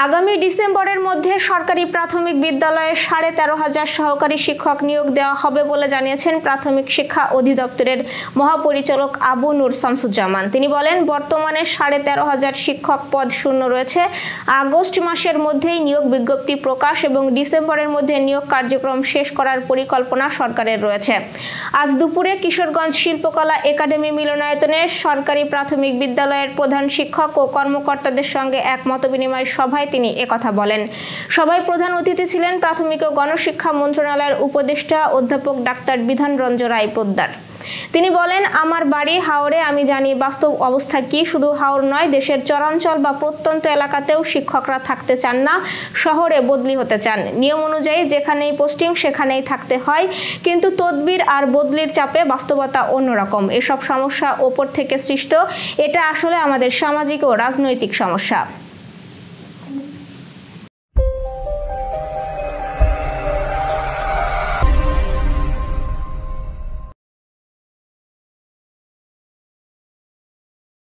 আগামী ডিসেম্বরের মধ্যে সরকারি প্রাথমিক বিদ্যালয়ে 13,500 সহকারী শিক্ষক নিয়োগ দেওয়া হবে বলে জানিয়েছেন প্রাথমিক শিক্ষা অধিদপ্তরের মহাপরিচালক আবু নূর শামসুজ্জামান। তিনি বলেন, বর্তমানে 13,500 শিক্ষক পদ শূন্য রয়েছে। আগস্ট মাসের মধ্যেই নিয়োগ বিজ্ঞপ্তি প্রকাশ এবং ডিসেম্বরের মধ্যে নিয়োগ কার্যক্রম শেষ করার পরিকল্পনা সরকারের রয়েছে। আজ দুপুরে কিশোরগঞ্জ শিল্পকলা একাডেমি মিলনায়তনে সরকারি প্রাথমিক বিদ্যালয়ের প্রধান শিক্ষক ও কর্মকর্তাদের সঙ্গে এক মতবিনিময় সভায় তিনি একথা বলেন। সভায় প্রধান অতিথি ছিলেন প্রাথমিক ও গণশিক্ষা মন্ত্রণালয়ের উপদেষ্টা অধ্যাপক ডাক্তার বিধান রঞ্জন রায় পোদ্দার। তিনি বলেন, আমার বাড়ি হাওড়ে, আমি জানি বাস্তব অবস্থা কি। শুধু হাওড় নয়, দেশের চরাঞ্চল বা প্রত্যন্ত এলাকাতেও শিক্ষকরা থাকতে চান না, শহরে বদলি হতে চান। নিয়ম অনুযায়ী যেখানেই পোস্টিং সেখানেই থাকতে হয়, কিন্তু তদবির আর বদলির চাপে বাস্তবতা অন্যরকম। এসব সমস্যা ওপর থেকে সৃষ্ট, এটা আসলে আমাদের সামাজিক ও রাজনৈতিক সমস্যা।